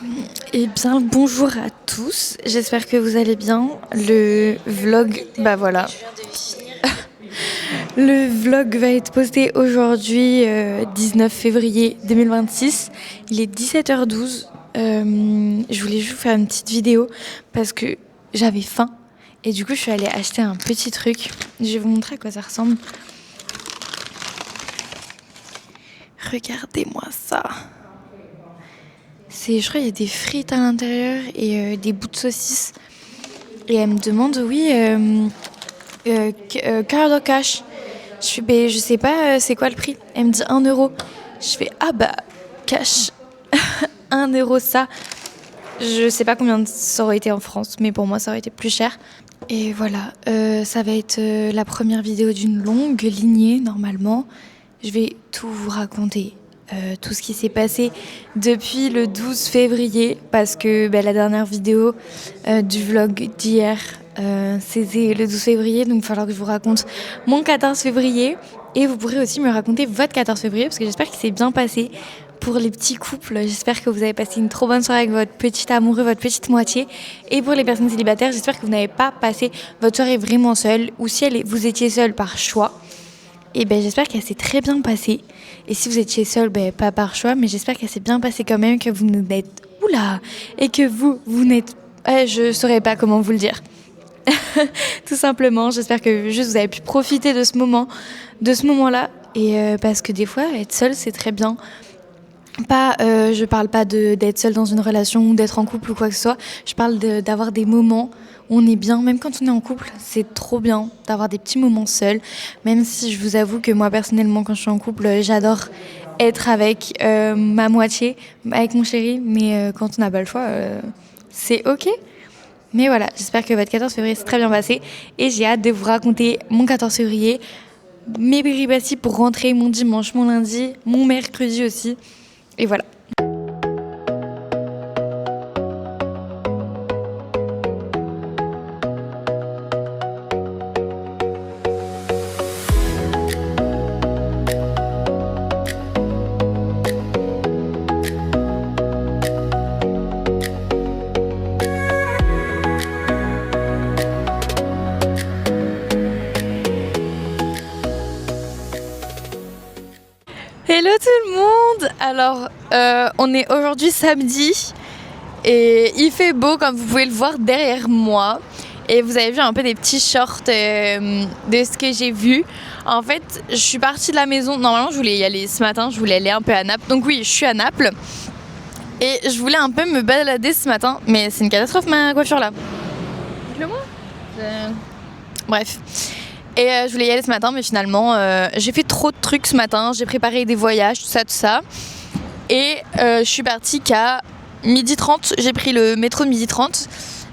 Eh bien, bonjour à tous, j'espère que vous allez bien. Le vlog, bah voilà. Le vlog va être posté aujourd'hui, 19 février 2026. Il est 17h12. Je voulais juste vous faire une petite vidéo parce que j'avais faim. Et du coup, je suis allée acheter un petit truc. Je vais vous montrer à quoi ça ressemble. Regardez-moi ça. Je crois qu'il y a des frites à l'intérieur et des bouts de saucisse. Et elle me demande, oui, card or cash. Je fais, ben, je sais pas, c'est quoi le prix? Elle me dit 1 euro. Je fais, ah bah, cash. 1 euro ça. Je sais pas combien ça aurait été en France, mais pour moi, ça aurait été plus cher. Et voilà, ça va être la première vidéo d'une longue lignée, normalement. Je vais tout vous raconter. Tout ce qui s'est passé depuis le 12 février parce que la dernière vidéo du vlog d'hier c'était le 12 février, donc il va falloir que je vous raconte mon 14 février et vous pourrez aussi me raconter votre 14 février parce que j'espère qu'il s'est bien passé pour les petits couples. J'espère que vous avez passé une trop bonne soirée avec votre petit amoureux, votre petite moitié, et pour les personnes célibataires, j'espère que vous n'avez pas passé votre soirée vraiment seule, ou si vous étiez seule par choix. Et j'espère qu'elle s'est très bien passée. Et si vous étiez seul, pas par choix, mais j'espère qu'elle s'est bien passée quand même, que vous n'êtes... Oula! Et que vous n'êtes... je saurais pas comment vous le dire. Tout simplement, j'espère que juste vous avez pu profiter de ce moment-là. Et parce que des fois, être seul, c'est très bien. Je parle pas d'être seul dans une relation ou d'être en couple ou quoi que ce soit. Je parle d'avoir des moments où on est bien, même quand on est en couple, c'est trop bien d'avoir des petits moments seuls. Même si je vous avoue que moi personnellement, quand je suis en couple, j'adore être avec ma moitié, avec mon chéri. Mais quand on n'a pas le choix, c'est ok. Mais voilà, j'espère que votre 14 février s'est très bien passé et j'ai hâte de vous raconter mon 14 février, mes péripéties pour rentrer, mon dimanche, mon lundi, mon mercredi aussi. Et voilà. Hello tout le monde. Alors, on est aujourd'hui samedi et il fait beau comme vous pouvez le voir derrière moi. Et vous avez vu un peu des petits shorts de ce que j'ai vu. En fait, je suis partie de la maison. Normalement, je voulais y aller ce matin. Je voulais aller un peu à Naples. Donc oui, je suis à Naples. Et je voulais un peu me balader ce matin. Mais c'est une catastrophe ma coiffure là. Dites-le-moi. Bref. Et je voulais y aller ce matin, mais finalement, j'ai fait trop de trucs ce matin. J'ai préparé des voyages, tout ça. Et je suis partie qu'à 12h30. J'ai pris le métro de 12h30.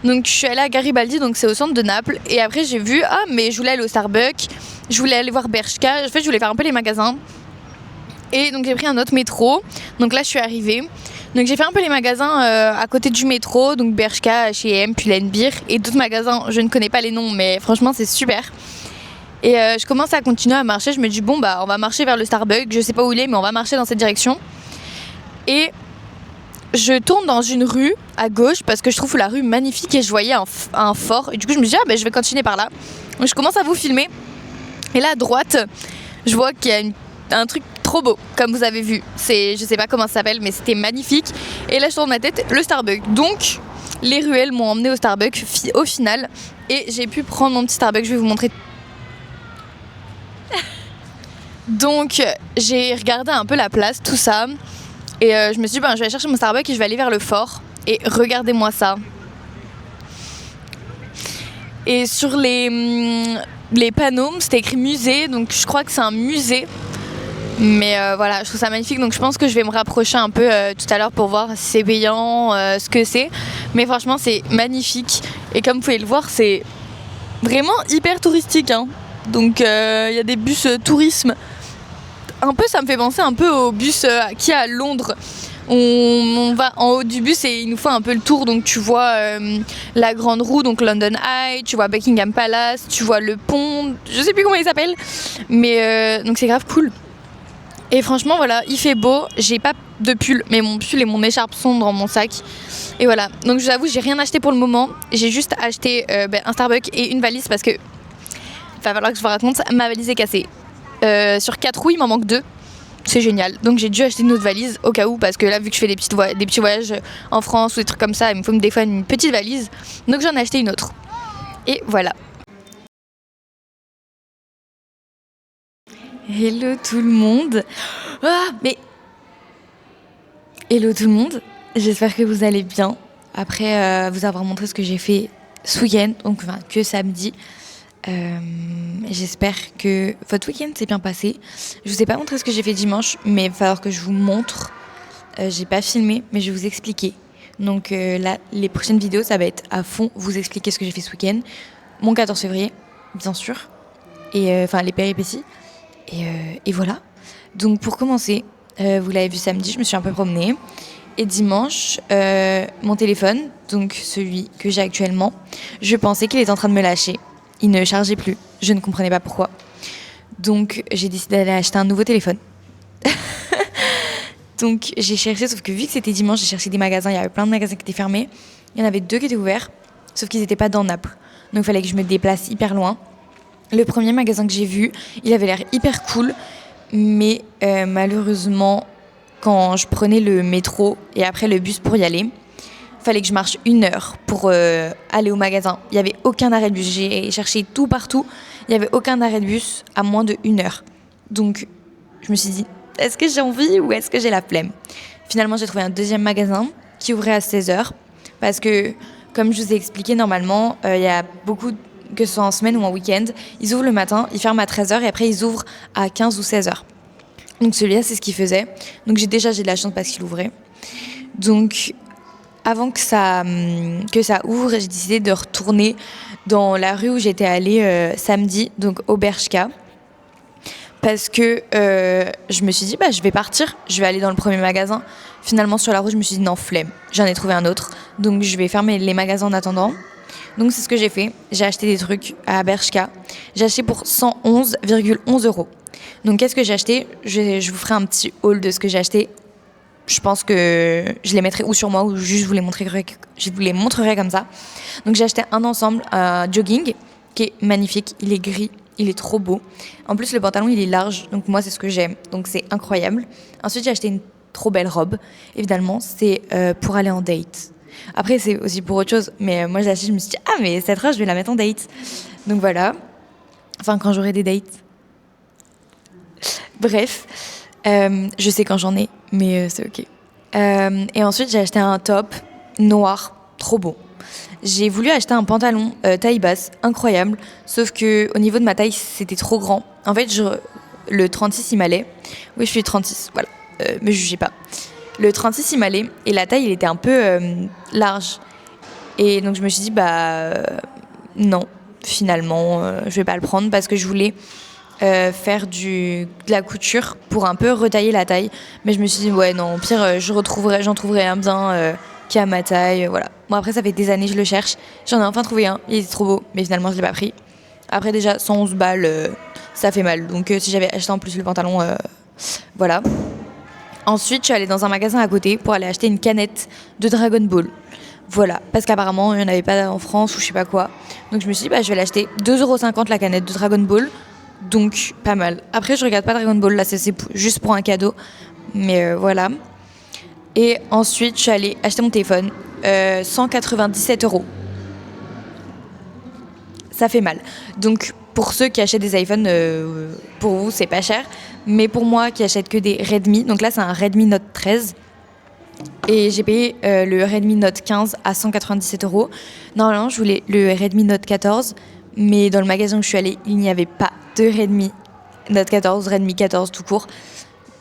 Donc je suis allée à Garibaldi, donc c'est au centre de Naples. Et après j'ai vu, mais je voulais aller au Starbucks. Je voulais aller voir Bershka. En fait, je voulais faire un peu les magasins. Et donc j'ai pris un autre métro. Donc là, je suis arrivée. Donc j'ai fait un peu les magasins à côté du métro. Donc Bershka, H&M, puis Lenbir. Et d'autres magasins, je ne connais pas les noms, mais franchement, c'est super. Et je commence à continuer à marcher. Je me dis, on va marcher vers le Starbucks. Je sais pas où il est, mais on va marcher dans cette direction. Et je tourne dans une rue à gauche parce que je trouve la rue magnifique et je voyais un fort. Et du coup, je me dis, je vais continuer par là. Donc, je commence à vous filmer. Et là, à droite, je vois qu'il y a un truc trop beau, comme vous avez vu. Je sais pas comment ça s'appelle, mais c'était magnifique. Et là, je tourne ma tête, le Starbucks. Donc, les ruelles m'ont emmené au Starbucks au final. Et j'ai pu prendre mon petit Starbucks. Je vais vous montrer. Donc j'ai regardé un peu la place, tout ça. Et je me suis dit, je vais aller chercher mon Starbucks et je vais aller vers le fort. Et regardez-moi ça. Et sur les panneaux, c'était écrit musée. Donc je crois que c'est un musée. Mais voilà, je trouve ça magnifique. Donc je pense que je vais me rapprocher un peu tout à l'heure pour voir si c'est payant, ce que c'est. Mais franchement, c'est magnifique. Et comme vous pouvez le voir, c'est vraiment hyper touristique, hein. Donc il y a des bus tourisme. Un peu, ça me fait penser un peu au bus qu'il y a à Londres. On va en haut du bus et il nous fait un peu le tour. Donc tu vois la grande roue, donc London Eye, tu vois Buckingham Palace, tu vois le pont, je sais plus comment il s'appelle. Mais donc c'est grave cool. Et franchement, voilà, il fait beau. J'ai pas de pull, mais mon pull et mon écharpe sont dans mon sac. Et voilà. Donc, je vous avoue, j'ai rien acheté pour le moment. J'ai juste acheté un Starbucks et une valise parce que va falloir que je vous raconte. Ma valise est cassée. Sur 4 roues, il m'en manque 2. C'est génial. Donc, j'ai dû acheter une autre valise au cas où parce que là, vu que je fais des petits voyages en France ou des trucs comme ça, il me faut des fois une petite valise. Donc, j'en ai acheté une autre. Et voilà. Hello tout le monde. Hello tout le monde. J'espère que vous allez bien. Après vous avoir montré ce que j'ai fait ce week-end, donc que samedi. J'espère que votre week-end s'est bien passé. Je vous ai pas montré ce que j'ai fait dimanche, mais il va falloir que je vous montre. J'ai pas filmé, mais je vais vous expliquer. Donc là, les prochaines vidéos, ça va être à fond vous expliquer ce que j'ai fait ce week-end. Mon 14 février, bien sûr. Et les péripéties. Et voilà. Donc pour commencer, vous l'avez vu samedi, je me suis un peu promenée. Et dimanche, mon téléphone, donc celui que j'ai actuellement, je pensais qu'il était en train de me lâcher. Il ne chargeait plus. Je ne comprenais pas pourquoi. Donc j'ai décidé d'aller acheter un nouveau téléphone. Donc j'ai cherché, sauf que vu que c'était dimanche, j'ai cherché des magasins. Il y avait plein de magasins qui étaient fermés. Il y en avait 2 qui étaient ouverts, sauf qu'ils n'étaient pas dans Naples. Donc il fallait que je me déplace hyper loin. Le premier magasin que j'ai vu, il avait l'air hyper cool, mais malheureusement, quand je prenais le métro et après le bus pour y aller, fallait que je marche 1 heure pour aller au magasin. Il n'y avait aucun arrêt de bus. J'ai cherché tout partout. Il n'y avait aucun arrêt de bus à moins de 1 heure. Donc, je me suis dit, est-ce que j'ai envie ou est-ce que j'ai la flemme ? Finalement, j'ai trouvé un deuxième magasin qui ouvrait à 16 heures. Parce que, comme je vous ai expliqué, normalement, il y a beaucoup, que ce soit en semaine ou en week-end, ils ouvrent le matin, ils ferment à 13 heures et après, ils ouvrent à 15 ou 16 heures. Donc, celui-là, c'est ce qu'il faisait. Donc, j'ai de la chance parce qu'il ouvrait. Donc, avant que ça ouvre, j'ai décidé de retourner dans la rue où j'étais allée samedi, donc au Bershka. Parce que je me suis dit, je vais partir, je vais aller dans le premier magasin. Finalement, sur la route, je me suis dit, non, flemme, j'en ai trouvé un autre. Donc, je vais fermer les magasins en attendant. Donc, c'est ce que j'ai fait. J'ai acheté des trucs à Bershka. J'ai acheté pour 111,11 €. Donc, qu'est-ce que j'ai acheté ? Je vous ferai un petit haul de ce que j'ai acheté. Je pense que je les mettrai ou sur moi ou juste je vous les montrerai comme ça. Donc j'ai acheté un ensemble jogging qui est magnifique, il est gris, il est trop beau. En plus le pantalon il est large, donc moi c'est ce que j'aime, donc c'est incroyable. Ensuite j'ai acheté une trop belle robe, évidemment c'est pour aller en date. Après c'est aussi pour autre chose, mais moi j'ai acheté, je me suis dit mais cette robe je vais la mettre en date. Donc voilà, enfin quand j'aurai des dates. Bref. Je sais quand j'en ai, mais c'est ok. Et ensuite, j'ai acheté un top noir, trop beau. J'ai voulu acheter un pantalon taille basse, incroyable, sauf que au niveau de ma taille, c'était trop grand. En fait, le 36, il m'allait. Oui, je suis 36, voilà. Me jugez pas. Le 36, il m'allait, et la taille, il était un peu large. Et donc, je me suis dit, non, finalement, je vais pas le prendre parce que je voulais faire de la couture pour un peu retailler la taille, mais je me suis dit ouais non au pire j'en trouverai un bien qui a ma taille, voilà. Bon après ça fait des années que je le cherche, j'en ai enfin trouvé un, il était trop beau mais finalement je l'ai pas pris. Après déjà 111 balles ça fait mal, donc si j'avais acheté en plus le pantalon voilà. Ensuite je suis allée dans un magasin à côté pour aller acheter une canette de Dragon Ball. Voilà, parce qu'apparemment il n'y en avait pas en France ou je sais pas quoi, donc je me suis dit je vais l'acheter 2,50 € la canette de Dragon Ball. Donc, pas mal. Après, je regarde pas Dragon Ball, là, c'est juste pour un cadeau. Mais voilà. Et ensuite, je suis allée acheter mon téléphone. 197 €. Ça fait mal. Donc, pour ceux qui achètent des iPhones, pour vous, c'est pas cher. Mais pour moi, qui achète que des Redmi, donc là, c'est un Redmi Note 13. Et j'ai payé le Redmi Note 15 à 197 €. Normalement, je voulais le Redmi Note 14. Mais dans le magasin où je suis allée, il n'y avait pas de Redmi Note 14, Redmi 14 tout court.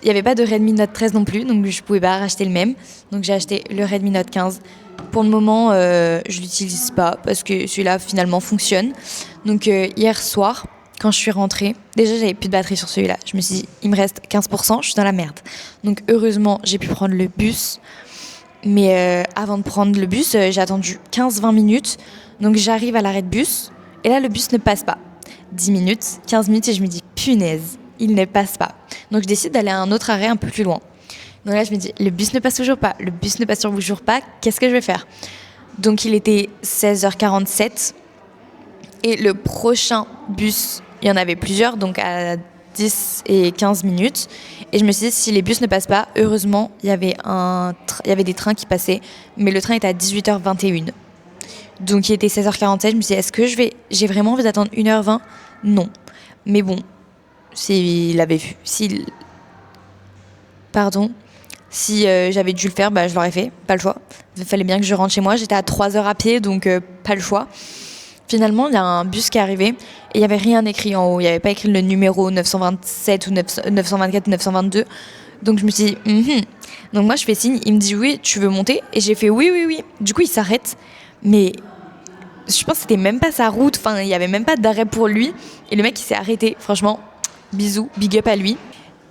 Il n'y avait pas de Redmi Note 13 non plus, donc je ne pouvais pas racheter le même. Donc j'ai acheté le Redmi Note 15. Pour le moment, je ne l'utilise pas parce que celui-là finalement fonctionne. Donc hier soir, quand je suis rentrée, déjà j'avais plus de batterie sur celui-là. Je me suis dit, il me reste 15%, je suis dans la merde. Donc heureusement, j'ai pu prendre le bus. Mais avant de prendre le bus, j'ai attendu 15-20 minutes. Donc j'arrive à l'arrêt de bus. Et là, le bus ne passe pas. 10 minutes, 15 minutes et je me dis, punaise, il ne passe pas. Donc je décide d'aller à un autre arrêt un peu plus loin. Donc là, je me dis, le bus ne passe toujours pas, qu'est-ce que je vais faire? Donc il était 16h47 et le prochain bus, il y en avait plusieurs, donc à 10 et 15 minutes. Et je me suis dit, si les bus ne passent pas, heureusement, il y avait des trains qui passaient, mais le train était à 18h21. Donc il était 16h47, je me suis dit, j'ai vraiment envie d'attendre 1h20? Non. Mais bon, s'il avait vu, si j'avais dû le faire, je l'aurais fait, pas le choix. Il fallait bien que je rentre chez moi, j'étais à 3 heures à pied, donc pas le choix. Finalement, il y a un bus qui est arrivé et il n'y avait rien écrit en haut. Il n'y avait pas écrit le numéro 927 ou 924 ou 922. Donc je me suis dit, Donc moi, je fais signe, il me dit oui, tu veux monter? Et j'ai fait oui, oui, oui. Du coup, il s'arrête. Mais je pense que c'était même pas sa route. Enfin, il n'y avait même pas d'arrêt pour lui. Et le mec, il s'est arrêté. Franchement, bisous, big up à lui.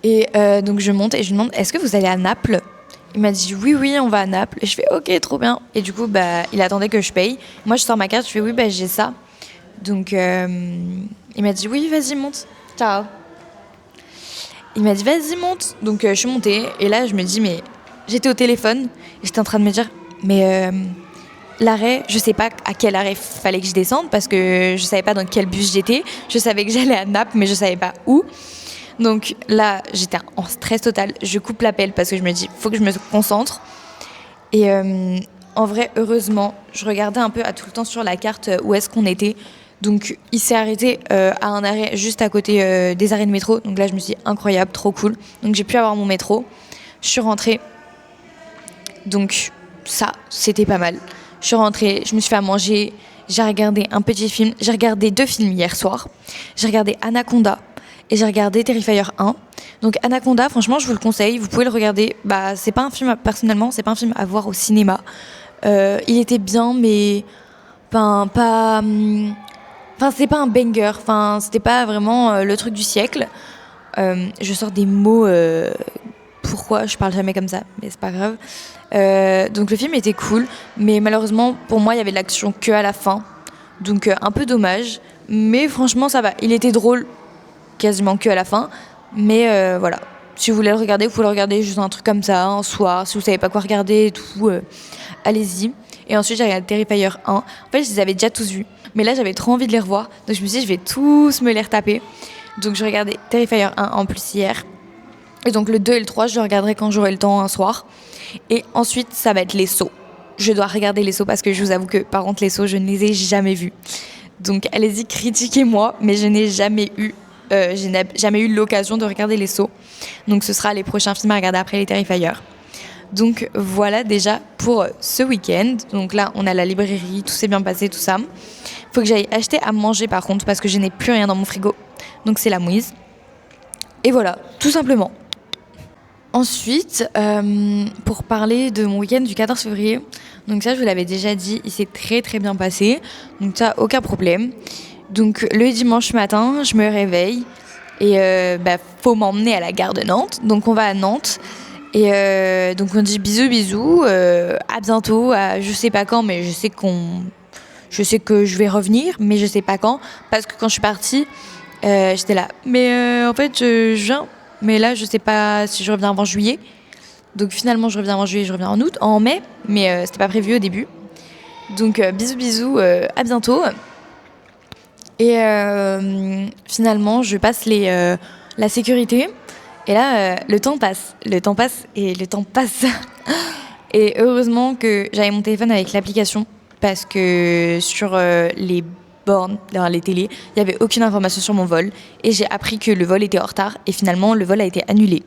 Et donc je monte et je lui demande, est-ce que vous allez à Naples? Il m'a dit oui, oui, on va à Naples. Et je fais ok, trop bien. Et du coup, il attendait que je paye. Moi, je sors ma carte, je fais oui, j'ai ça. Donc, il m'a dit oui, vas-y, monte. Ciao. Il m'a dit vas-y, monte. Donc, je suis montée. Et là, je me dis, mais j'étais au téléphone. Et j'étais en train de me dire, mais l'arrêt, je sais pas à quel arrêt fallait que je descende parce que je savais pas dans quel bus j'étais. Je savais que j'allais à Naples, mais je savais pas où. Donc là, j'étais en stress total. Je coupe l'appel parce que je me dis, faut que je me concentre. Et en vrai, heureusement, je regardais un peu à tout le temps sur la carte où est-ce qu'on était. Donc il s'est arrêté à un arrêt juste à côté des arrêts de métro. Donc là, je me suis dit, incroyable, trop cool. Donc j'ai pu avoir mon métro. Je suis rentrée. Donc ça, c'était pas mal. Je suis rentrée, je me suis fait à manger. J'ai regardé un petit film. J'ai regardé 2 films hier soir. J'ai regardé Anaconda. Et j'ai regardé Terrifier 1. Donc Anaconda, franchement, je vous le conseille. Vous pouvez le regarder. C'est pas un film, personnellement, c'est pas un film à voir au cinéma. Il était bien, mais pas... Enfin, c'est pas un banger. Enfin, c'était pas vraiment le truc du siècle. Je sors des mots... pourquoi je parle jamais comme ça, mais c'est pas grave. Donc le film était cool, mais malheureusement, pour moi, il y avait de l'action que à la fin. Donc un peu dommage. Mais franchement, ça va. Il était drôle quasiment que à la fin, mais voilà, si vous voulez le regarder, vous pouvez le regarder juste un truc comme ça, un soir, si vous savez pas quoi regarder et tout, allez-y. Et ensuite j'ai regardé Terrifier 1, en fait je les avais déjà tous vus, mais là j'avais trop envie de les revoir, donc je me suis dit je vais tous me les retaper, donc je regardais Terrifier 1 en plus hier, et donc le 2 et le 3 je le regarderai quand j'aurai le temps un soir, et ensuite ça va être les sauts. Je dois regarder les sauts parce que je vous avoue que par contre les sauts je ne les ai jamais vus, donc allez-y, critiquez-moi, mais je n'ai jamais eu l'occasion de regarder les sauts. Donc ce sera les prochains films à regarder après les Terrifier. Donc voilà déjà pour ce week-end. Donc là on a la librairie, tout s'est bien passé, tout ça. Faut que j'aille acheter à manger par contre parce que je n'ai plus rien dans mon frigo. Donc c'est la mouise. Et voilà, tout simplement. Ensuite, pour parler de mon week-end du 14 février, donc ça je vous l'avais déjà dit, il s'est très très bien passé. Donc ça, aucun problème. Donc le dimanche matin, je me réveille et faut m'emmener à la gare de Nantes. Donc on va à Nantes et donc on dit bisous bisous, à bientôt, je sais pas quand, mais je sais que je vais revenir, mais je sais pas quand parce que quand je suis partie, j'étais là. Mais en fait je viens, mais là je sais pas si je reviens avant juillet. Donc finalement je reviens avant juillet, je reviens en mai, mais c'était pas prévu au début. Donc bisous bisous, à bientôt. Et finalement, je passe la sécurité. Et là, le temps passe. Et heureusement que j'avais mon téléphone avec l'application. Parce que sur les bornes, dans les télés, il n'y avait aucune information sur mon vol. Et j'ai appris que le vol était en retard. Et finalement, le vol a été annulé.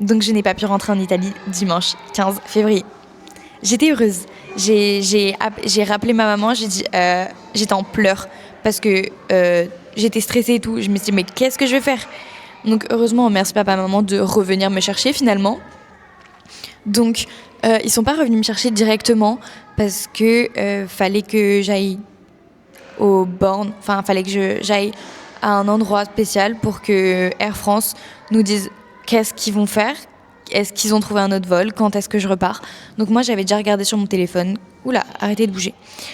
Donc je n'ai pas pu rentrer en Italie dimanche 15 février. J'étais heureuse. J'ai rappelé ma maman, j'ai dit, j'étais en pleurs parce que j'étais stressée et tout. Je me suis dit, mais qu'est-ce que je vais faire? Donc heureusement, merci papa, maman de revenir me chercher finalement. Donc ils sont pas revenus me chercher directement parce que fallait que j'aille aux bornes, enfin fallait que j'aille à un endroit spécial pour que Air France nous dise qu'est-ce qu'ils vont faire. Est-ce qu'ils ont trouvé un autre vol? Quand est-ce que je repars? Donc moi, j'avais déjà regardé sur mon téléphone. Oula, arrêtez de bouger.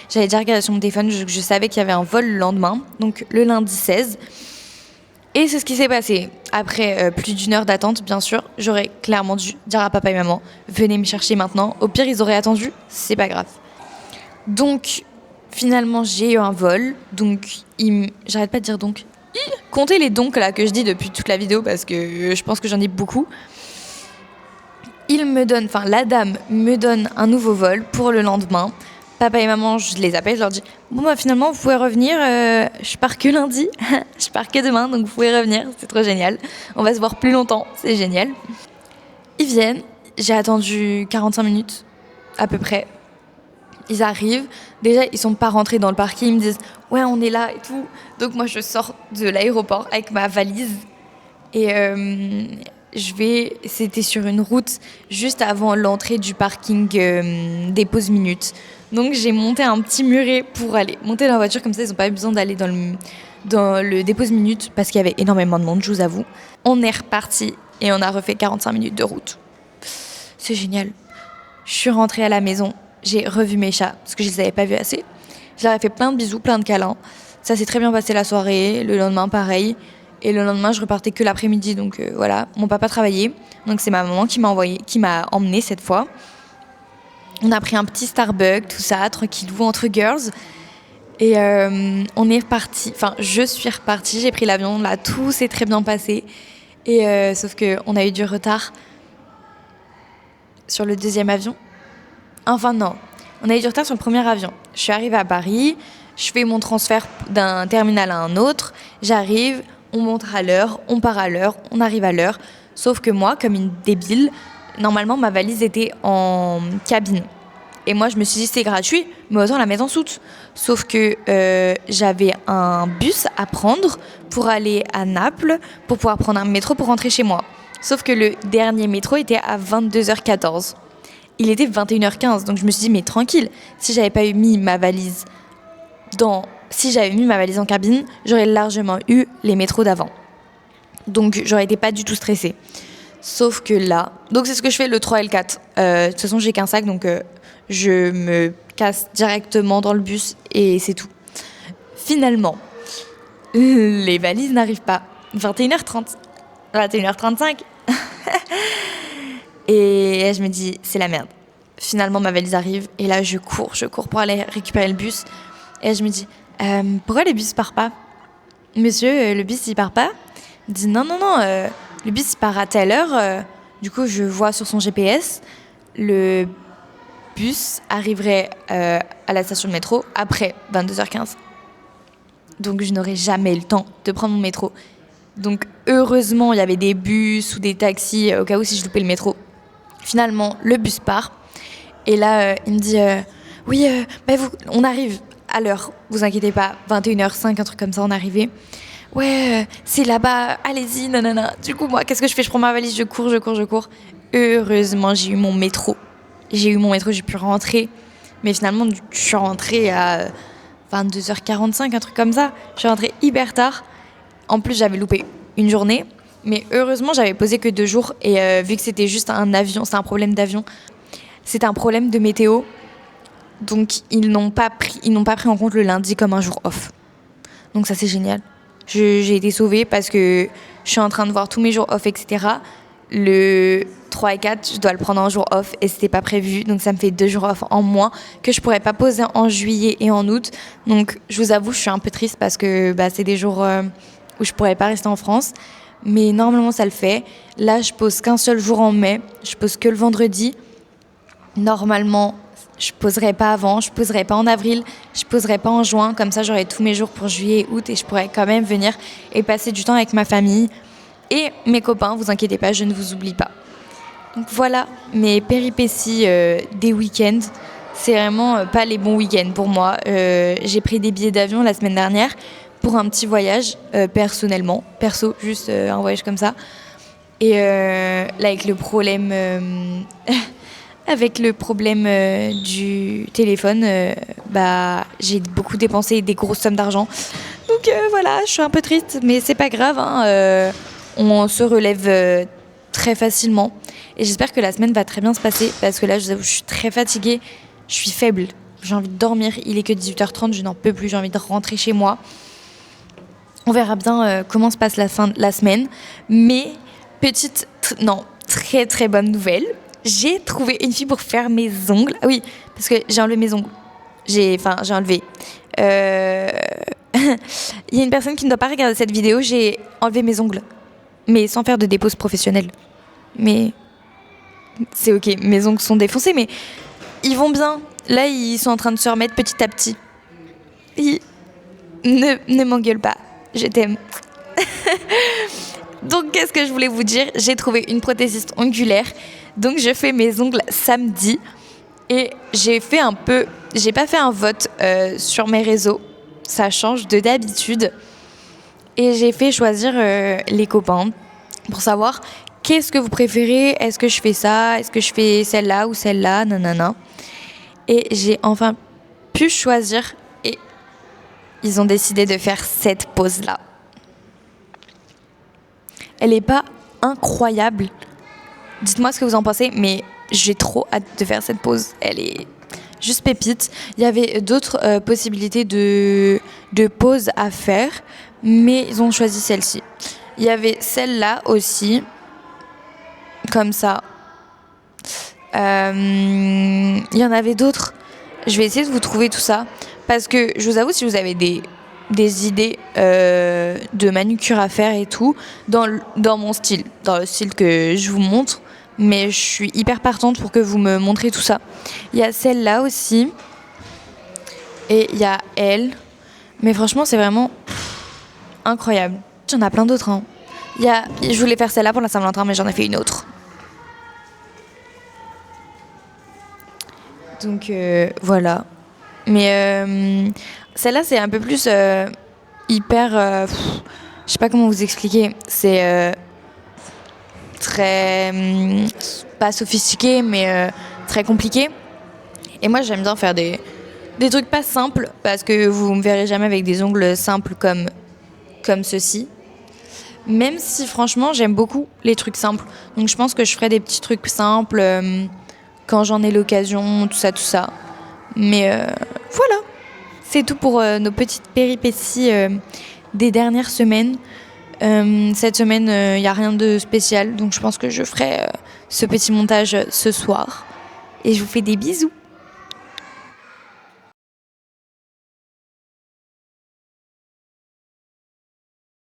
J'avais déjà regardé sur mon téléphone. Je savais qu'il y avait un vol le lendemain, donc le lundi 16. Et c'est ce qui s'est passé. Après plus d'une heure d'attente, bien sûr, j'aurais clairement dû dire à papa et maman, venez me chercher maintenant. Au pire, ils auraient attendu, c'est pas grave. Donc, finalement, j'ai eu un vol. Donc, j'arrête pas de dire donc. Comptez les donc là que je dis depuis toute la vidéo parce que je pense que j'en ai beaucoup. La dame me donne un nouveau vol pour le lendemain. Papa et maman, je les appelle, je leur dis bon bah finalement vous pouvez revenir, je pars que lundi, je pars que demain, donc vous pouvez revenir, c'est trop génial. On va se voir plus longtemps, c'est génial. Ils viennent, j'ai attendu 45 minutes à peu près. Ils arrivent, déjà ils sont pas rentrés dans le parking, ils me disent ouais on est là et tout. Donc moi je sors de l'aéroport avec ma valise et c'était sur une route juste avant l'entrée du parking des pauses minutes. Donc j'ai monté un petit muret pour aller monter dans la voiture, comme ça ils n'ont pas eu besoin d'aller dans le dépose minutes parce qu'il y avait énormément de monde, je vous avoue. On est reparti et on a refait 45 minutes de route. C'est génial. Je suis rentrée à la maison, j'ai revu mes chats parce que je les avais pas vus assez. Je leur ai fait plein de bisous, plein de câlins. Ça s'est très bien passé la soirée, le lendemain pareil. Et le lendemain, je repartais que l'après-midi, donc voilà. Mon papa travaillait, donc c'est ma maman qui m'a emmenée cette fois. On a pris un petit Starbucks, tout ça, tranquillou, entre girls. Et on est reparti, enfin je suis repartie, j'ai pris l'avion, là tout s'est très bien passé. Et sauf qu'on a eu du retard sur le deuxième avion. Enfin non, on a eu du retard sur le premier avion. Je suis arrivée à Paris, je fais mon transfert d'un terminal à un autre, j'arrive, on monte à l'heure, on part à l'heure, on arrive à l'heure. Sauf que moi, comme une débile, normalement ma valise était en cabine. Et moi je me suis dit c'est gratuit, mais autant la mettre en soute. Sauf que j'avais un bus à prendre pour aller à Naples, pour pouvoir prendre un métro pour rentrer chez moi. Sauf que le dernier métro était à 22h14. Il était 21h15, donc je me suis dit mais tranquille, si j'avais mis ma valise en cabine, j'aurais largement eu les métros d'avant. Donc j'aurais été pas du tout stressée. Sauf que là, donc c'est ce que je fais le 3 et le 4. De toute façon, j'ai qu'un sac, donc je me casse directement dans le bus et c'est tout. Finalement, les valises n'arrivent pas. 21h30, 21h35. Et je me dis, c'est la merde. Finalement, ma valise arrive et là, je cours pour aller récupérer le bus. Et je me dis, pourquoi le bus part pas ? Monsieur, le bus il part pas ? Il dit non, le bus il part à telle heure. Du coup, je vois sur son GPS, le bus arriverait à la station de métro après 22h15. Donc, je n'aurai jamais le temps de prendre mon métro. Donc, heureusement, il y avait des bus ou des taxis au cas où si je loupais le métro. Finalement, le bus part. Et là, il me dit oui, on arrive à l'heure, vous inquiétez pas, 21h05, un truc comme ça, on est arrivé. Ouais, c'est là-bas, allez-y, nanana. Du coup, moi, qu'est-ce que je fais ? Je prends ma valise, je cours. Heureusement, j'ai eu mon métro, j'ai pu rentrer. Mais finalement, je suis rentrée à 22h45, un truc comme ça. Je suis rentrée hyper tard. En plus, j'avais loupé une journée. Mais heureusement, j'avais posé que 2 jours. Et vu que c'était juste un avion, c'était un problème d'avion, c'était un problème de météo. Donc, ils n'ont pas pris en compte le lundi comme un jour off. Donc ça, c'est génial. J'ai été sauvée parce que je suis en train de voir tous mes jours off, etc. Le 3 et 4, je dois le prendre en jour off et c'était pas prévu. Donc ça me fait 2 jours off en moins que je pourrais pas poser en juillet et en août. Donc je vous avoue, je suis un peu triste parce que c'est des jours où je pourrais pas rester en France. Mais normalement, ça le fait. Là, je pose qu'un seul jour en mai. Je pose que le vendredi. Normalement, je poserai pas avant, je poserai pas en avril, je poserai pas en juin. Comme ça, j'aurai tous mes jours pour juillet et août et je pourrai quand même venir et passer du temps avec ma famille et mes copains. Vous inquiétez pas, je ne vous oublie pas. Donc voilà mes péripéties des week-ends. C'est vraiment pas les bons week-ends pour moi. J'ai pris des billets d'avion la semaine dernière pour un petit voyage juste un voyage comme ça. Et là, avec le problème... Avec le problème du téléphone, j'ai beaucoup dépensé des grosses sommes d'argent. Donc voilà, je suis un peu triste, mais c'est pas grave. On se relève très facilement. Et j'espère que la semaine va très bien se passer, parce que là, je vous avoue, je suis très fatiguée, je suis faible. J'ai envie de dormir, il est que 18h30, je n'en peux plus, j'ai envie de rentrer chez moi. On verra bien comment se passe la fin de la semaine. Mais très très bonne nouvelle. J'ai trouvé une fille pour faire mes ongles. Ah oui, parce que j'ai enlevé mes ongles. J'ai enlevé. Il y a une personne qui ne doit pas regarder cette vidéo. J'ai enlevé mes ongles, mais sans faire de dépose professionnelle. Mais c'est ok, mes ongles sont défoncés, mais ils vont bien. Là, ils sont en train de se remettre petit à petit. Ne m'engueule pas, je t'aime. Donc, qu'est-ce que je voulais vous dire? J'ai trouvé une prothésiste ongulaire. Donc, je fais mes ongles samedi. Et j'ai pas fait un vote sur mes réseaux. Ça change de d'habitude. Et j'ai fait choisir les copains pour savoir qu'est-ce que vous préférez. Est-ce que je fais ça? Est-ce que je fais celle-là ou celle-là? Nanana. Et j'ai enfin pu choisir. Et ils ont décidé de faire cette pose-là. Elle est pas incroyable. Dites-moi ce que vous en pensez, mais j'ai trop hâte de faire cette pose. Elle est juste pépite. Il y avait d'autres possibilités de poses à faire, mais ils ont choisi celle-ci. Il y avait celle-là aussi, comme ça. Il y en avait d'autres. Je vais essayer de vous trouver tout ça, parce que je vous avoue, si vous avez des idées de manucure à faire et tout, dans mon style, dans le style que je vous montre, mais je suis hyper partante pour que vous me montrez tout ça. Il y a celle-là aussi, et il y a elle, mais franchement c'est vraiment incroyable. J'en ai plein d'autres, hein. Je voulais faire celle-là pour la Saint-Valentin, mais j'en ai fait une autre. Donc voilà. Mais celle-là, c'est un peu plus hyper... je sais pas comment vous expliquer. C'est très... pas sophistiqué, mais très compliqué. Et moi, j'aime bien faire des trucs pas simples, parce que vous me verrez jamais avec des ongles simples comme ceci. Même si, franchement, j'aime beaucoup les trucs simples. Donc, je pense que je ferai des petits trucs simples quand j'en ai l'occasion, tout ça. Mais voilà. C'est tout pour nos petites péripéties des dernières semaines. Cette semaine, il n'y a rien de spécial, donc je pense que je ferai ce petit montage ce soir. Et je vous fais des bisous.